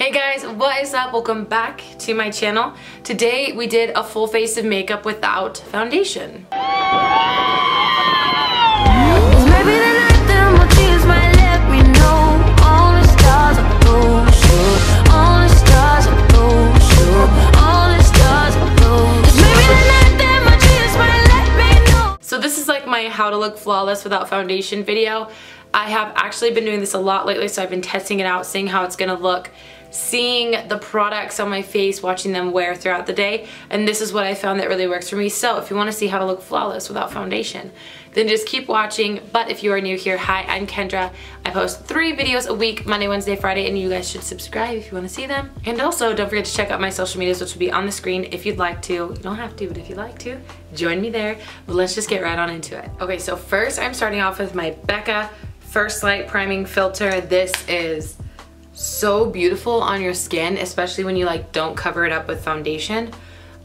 Hey guys, what is up? Welcome back to my channel. Today we did a full face of makeup without foundation. So this is like my how to look flawless without foundation video. I have actually been doing this a lot lately, so I've been testing it out, seeing how it's gonna look, seeing the products on my face, watching them wear throughout the day, and this is what I found that really works for me. So if you want to see how to look flawless without foundation, then just keep watching. But if you are new here, hi, I'm Kendra. I post 3 videos a week, Monday, Wednesday, Friday, and you guys should subscribe if you want to see them. And also, don't forget to check out my social medias, which will be on the screen if you'd like to. You don't have to, but if you'd like to, join me there. But let's just get right on into it. Okay, so first I'm starting off with my Becca First Light Priming Filter. This is so beautiful on your skin, especially when you like don't cover it up with foundation.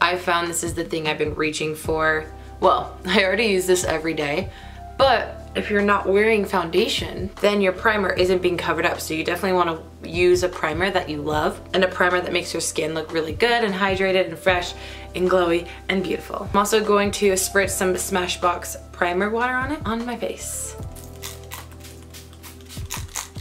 I found this is the thing I've been reaching for. Well, I already use this every day, but if you're not wearing foundation, then your primer isn't being covered up. So you definitely want to use a primer that you love and a primer that makes your skin look really good and hydrated and fresh and glowy and beautiful. I'm also going to spritz some Smashbox primer water on it on my face.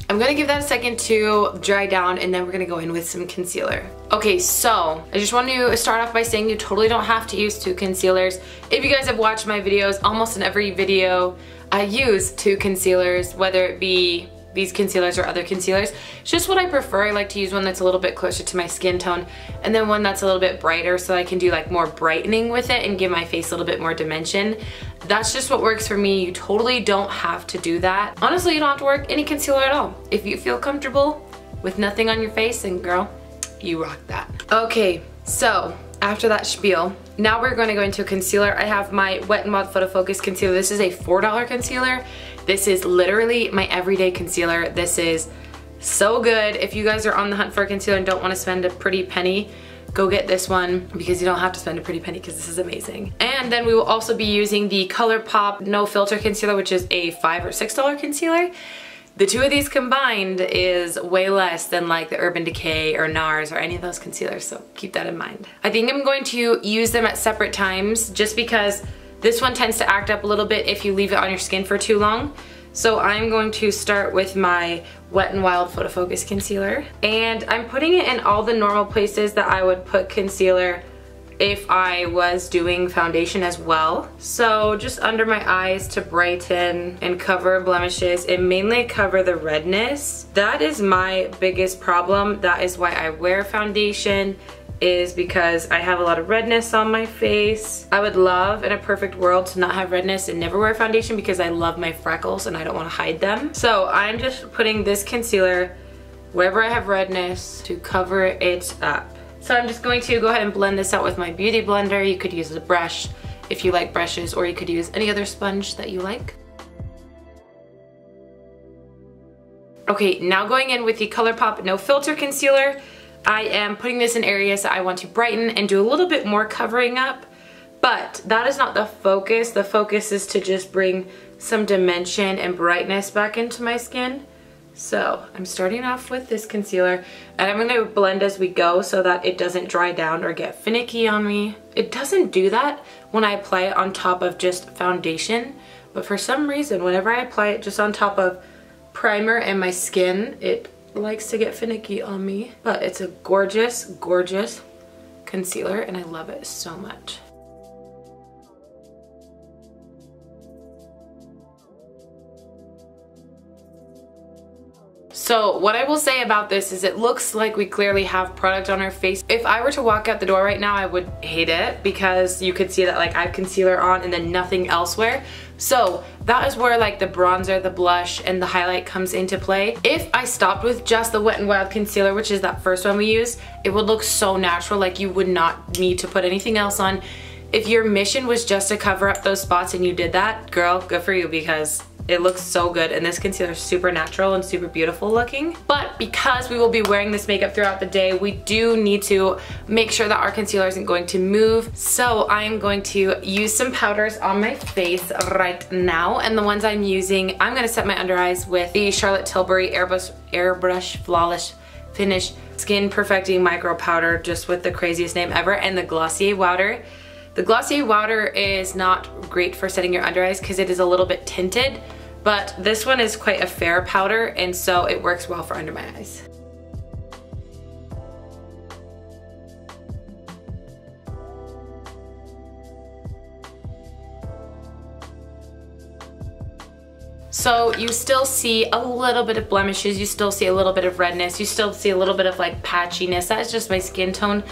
I'm gonna give that a second to dry down, and then we're gonna go in with some concealer. Okay, so I just want to start off by saying you totally don't have to use 2 concealers. If you guys have watched my videos, almost in every video I use 2 concealers, whether it be these concealers or other concealers. It's just what I prefer. I like to use one that's a little bit closer to my skin tone, and then one that's a little bit brighter so I can do like more brightening with it and give my face a little bit more dimension. That's just what works for me. You totally don't have to do that. Honestly, you don't have to work any concealer at all. If you feel comfortable with nothing on your face, then girl, you rock that. Okay, so after that spiel, now we're going to go into a concealer. I have my Wet n Wild Photofocus concealer. This is a $4 concealer. This is literally my everyday concealer. This is so good. If you guys are on the hunt for a concealer and don't want to spend a pretty penny, go get this one, because you don't have to spend a pretty penny, because this is amazing. And then we will also be using the ColourPop No Filter Concealer, which is a $5 or $6 concealer. The 2 of these combined is way less than like the Urban Decay or NARS or any of those concealers, so keep that in mind. I think I'm going to use them at separate times just because this one tends to act up a little bit if you leave it on your skin for too long. So I'm going to start with my Wet n Wild Photofocus concealer, and I'm putting it in all the normal places that I would put concealer if I was doing foundation as well. So just under my eyes to brighten and cover blemishes and mainly cover the redness. That is my biggest problem. That is why I wear foundation, is because I have a lot of redness on my face. I would love in a perfect world to not have redness and never wear foundation, because I love my freckles and I don't want to hide them. So I'm just putting this concealer wherever I have redness to cover it up. So I'm just going to go ahead and blend this out with my beauty blender. You could use a brush if you like brushes, or you could use any other sponge that you like. Okay, now going in with the ColourPop No Filter Concealer. I am putting this in areas that I want to brighten and do a little bit more covering up, but that is not the focus. The focus is to just bring some dimension and brightness back into my skin. So I'm starting off with this concealer, and I'm going to blend as we go so that it doesn't dry down or get finicky on me. It doesn't do that when I apply it on top of just foundation, but for some reason whenever I apply it just on top of primer and my skin, it likes to get finicky on me. But it's a gorgeous, gorgeous concealer, and I love it so much. So what I will say about this is it looks like we clearly have product on our face. If I were to walk out the door right now, I would hate it, because you could see that like I have concealer on and then nothing elsewhere. So that is where like the bronzer, the blush, and the highlight comes into play. If I stopped with just the Wet n Wild concealer, which is that first one we use, it would look so natural, like you would not need to put anything else on. If your mission was just to cover up those spots and you did that, girl, good for you, because it looks so good, and this concealer is super natural and super beautiful looking. But because we will be wearing this makeup throughout the day, we do need to make sure that our concealer isn't going to move. So I'm going to use some powders on my face right now, and the ones I'm going to set my under eyes with the Charlotte Tilbury Airbrush Flawless Finish Skin Perfecting Micro Powder, just with the craziest name ever, and the Glossier Wowder. The Glossier Wowder is not great for setting your under eyes because it is a little bit tinted, but this one is quite a fair powder, and so it works well for under my eyes. So you still see a little bit of blemishes, you still see a little bit of redness, you still see a little bit of like patchiness. That is just my skin tone.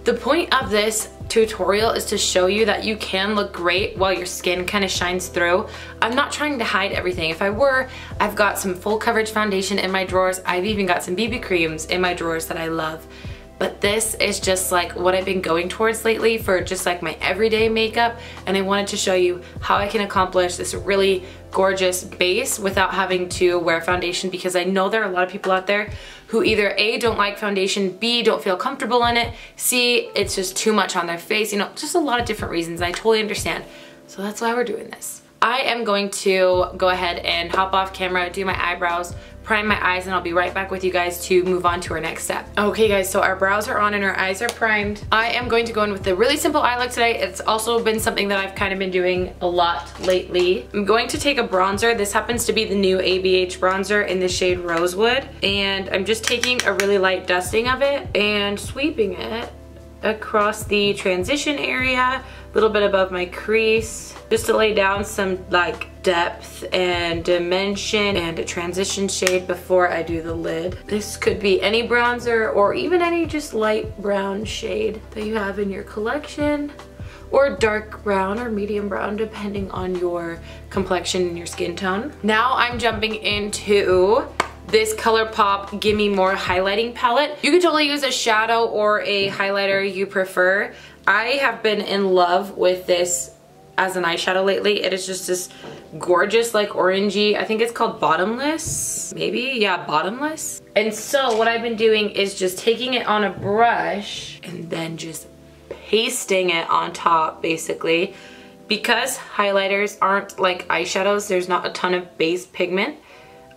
The point of this tutorial is to show you that you can look great while your skin kind of shines through. I'm not trying to hide everything. If I were, I've got some full coverage foundation in my drawers. I've even got some BB creams in my drawers that I love. But this is just like what I've been going towards lately for just like my everyday makeup, and I wanted to show you how I can accomplish this really gorgeous base without having to wear foundation, because I know there are a lot of people out there who either A, don't like foundation, B, don't feel comfortable in it, C, it's just too much on their face, you know, just a lot of different reasons. I totally understand. So that's why we're doing this. I am going to go ahead and hop off camera, do my eyebrows, prime my eyes, and I'll be right back with you guys to move on to our next step. Okay guys, so our brows are on and our eyes are primed. I am going to go in with a really simple eye look today. It's also been something that I've kind of been doing a lot lately. I'm going to take a bronzer. This happens to be the new ABH bronzer in the shade Rosewood, and I'm just taking a really light dusting of it and sweeping it across the transition area, a little bit above my crease, just to lay down some like depth and dimension and a transition shade before I do the lid. This could be any bronzer or even any just light brown shade that you have in your collection, or dark brown or medium brown depending on your complexion and your skin tone. Now I'm jumping into this ColourPop Gimme More highlighting palette. You could totally use a shadow or a highlighter you prefer. I have been in love with this as an eyeshadow lately. It is just this gorgeous like orangey, I think it's called Bottomless, maybe? Yeah, Bottomless. And so what I've been doing is just taking it on a brush and then just pasting it on top basically. Because highlighters aren't like eyeshadows, there's not a ton of base pigment,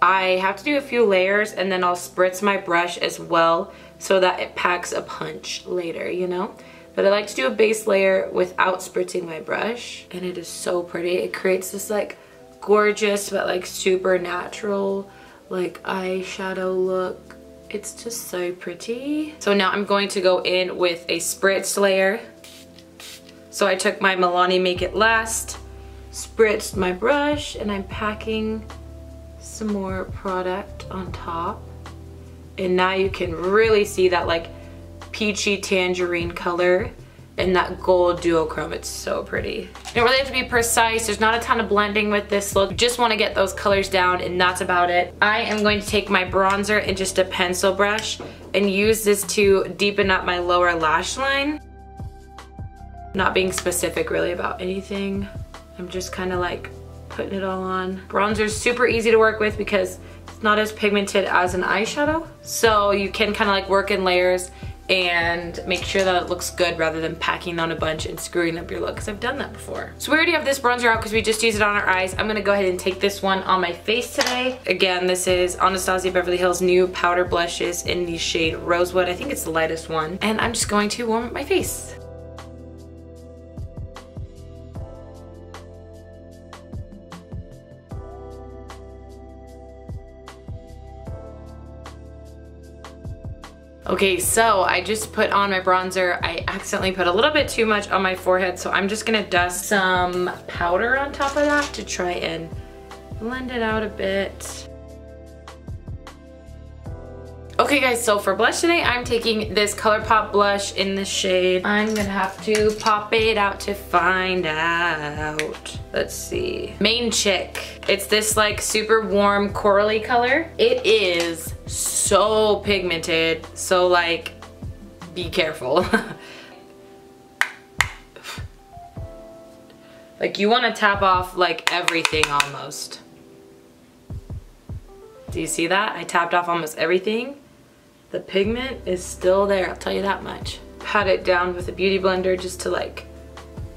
I have to do a few layers and then I'll spritz my brush as well so that it packs a punch later, you know? But I like to do a base layer without spritzing my brush, and it is so pretty. It creates this like gorgeous but like super natural like eyeshadow look. It's just so pretty. So now I'm going to go in with a spritz layer. So I took my Milani Make It Last, spritzed my brush, and I'm packing some more product on top. And now you can really see that like peachy tangerine color and that gold duochrome. It's so pretty. You don't really have to be precise. There's not a ton of blending with this look. You just want to get those colors down, and that's about it. I am going to take my bronzer and just a pencil brush and use this to deepen up my lower lash line. Not being specific really about anything. I'm just kind of like putting it all on. Bronzer is super easy to work with because it's not as pigmented as an eyeshadow. So you can kind of like work in layers and make sure that it looks good rather than packing on a bunch and screwing up your look, because I've done that before. So we already have this bronzer out because we just used it on our eyes. I'm gonna go ahead and take this one on my face today. Again, this is Anastasia Beverly Hills' new powder blushes in the shade Rosewood. I think it's the lightest one. And I'm just going to warm up my face. Okay, so I just put on my bronzer. I accidentally put a little bit too much on my forehead, so I'm just gonna dust some powder on top of that to try and blend it out a bit. Okay guys, so for blush today, I'm taking this ColourPop blush in the shade. I'm gonna have to pop it out to find out. Let's see. Main Chick. It's this like super warm corally color. It is so pigmented, so like, be careful. Like you wanna tap off like everything almost. Do you see that? I tapped off almost everything. The pigment is still there, I'll tell you that much. Pat it down with a beauty blender just to like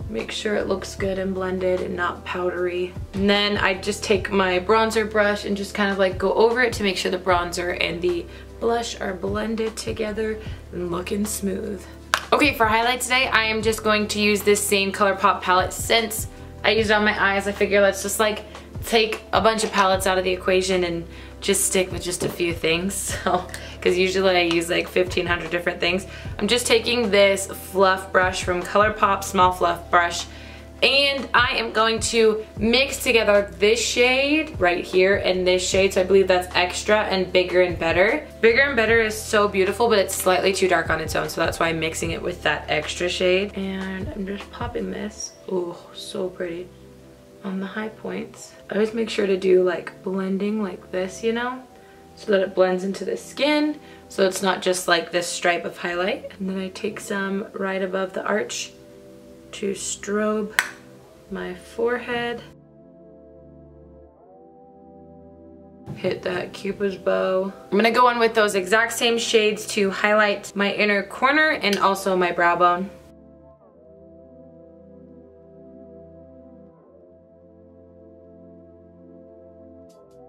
make sure it looks good and blended and not powdery. And then I just take my bronzer brush and just kind of like go over it to make sure the bronzer and the blush are blended together and looking smooth. Okay, for highlight today, I am just going to use this same ColourPop palette. Since I used it on my eyes, I figure let's just like take a bunch of palettes out of the equation and just stick with just a few things. So, because usually I use like 1,500 different things. I'm just taking this fluff brush from ColourPop, small fluff brush, and I am going to mix together this shade right here and this shade. So I believe that's Extra and Bigger and Better. Bigger and Better is so beautiful, but it's slightly too dark on its own, so that's why I'm mixing it with that Extra shade. And I'm just popping this. Oh, so pretty. On the high points. I always make sure to do like blending like this, you know, so that it blends into the skin, so it's not just like this stripe of highlight. And then I take some right above the arch to strobe my forehead. Hit that Cupid's bow. I'm gonna go in with those exact same shades to highlight my inner corner and also my brow bone.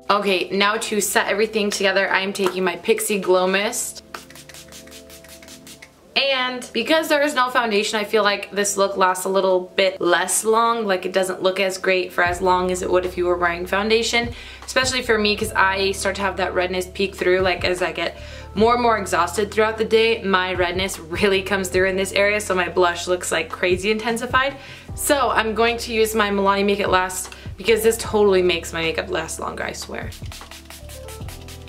Okay, now to set everything together, I am taking my Pixi Glow Mist. And because there is no foundation, I feel like this look lasts a little bit less long. Like it doesn't look as great for as long as it would if you were wearing foundation. Especially for me, because I start to have that redness peek through. Like as I get more and more exhausted throughout the day, my redness really comes through in this area, so my blush looks like crazy intensified. So I'm going to use my Milani Make It Last, because this totally makes my makeup last longer, I swear.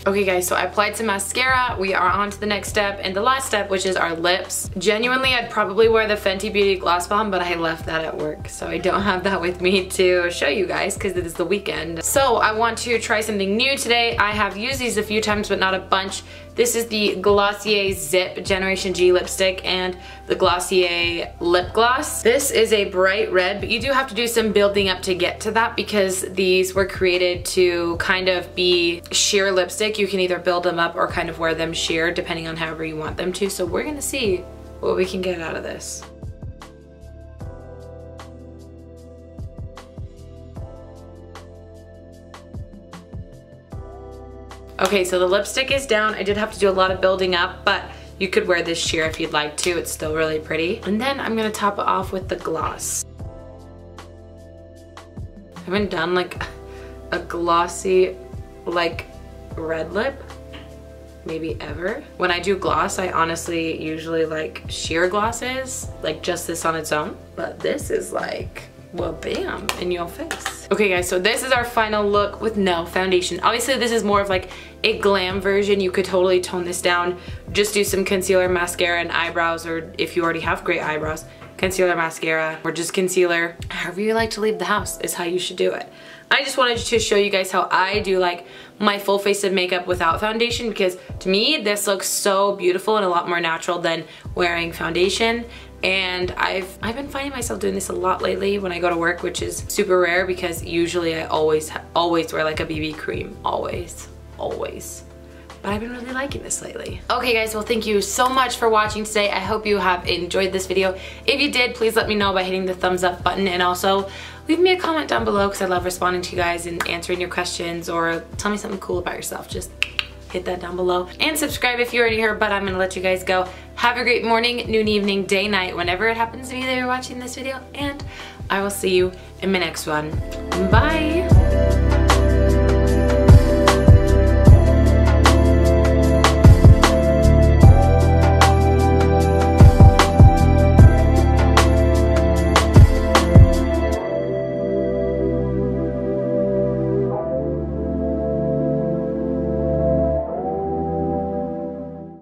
Okay guys, so I applied some mascara. We are on to the next step and the last step, which is our lips. Genuinely, I'd probably wear the Fenty Beauty Gloss Bomb, but I left that at work, so I don't have that with me to show you guys because it is the weekend. So I want to try something new today. I have used these a few times, but not a bunch. This is the Glossier Zip Generation G lipstick and the Glossier lip gloss. This is a bright red, but you do have to do some building up to get to that because these were created to kind of be sheer lipstick. You can either build them up or kind of wear them sheer depending on however you want them to. So we're gonna see what we can get out of this. Okay, so the lipstick is down. I did have to do a lot of building up, but you could wear this sheer if you'd like to. It's still really pretty. And then I'm gonna top it off with the gloss. I haven't done like a glossy like red lip maybe ever. When I do gloss, I honestly usually like sheer glosses, like just this on its own. But this is like, well, bam, in your face. Okay guys, so this is our final look with no foundation. Obviously this is more of like a glam version. You could totally tone this down. Just do some concealer, mascara, and eyebrows, or if you already have great eyebrows, concealer, mascara, or just concealer. However you like to leave the house is how you should do it. I just wanted to show you guys how I do like my full face of makeup without foundation, because to me this looks so beautiful and a lot more natural than wearing foundation. And I've been finding myself doing this a lot lately when I go to work, which is super rare because usually I always wear like a BB cream, always. But I've been really liking this lately. Okay guys, well thank you so much for watching today. I hope you have enjoyed this video. If you did, please let me know by hitting the thumbs up button, and also leave me a comment down below because I love responding to you guys and answering your questions, or tell me something cool about yourself. Just hit that down below. And subscribe if you're already here, but I'm gonna let you guys go. Have a great morning, noon, evening, day, night, whenever it happens to be that you're watching this video, and I will see you in my next one. Bye!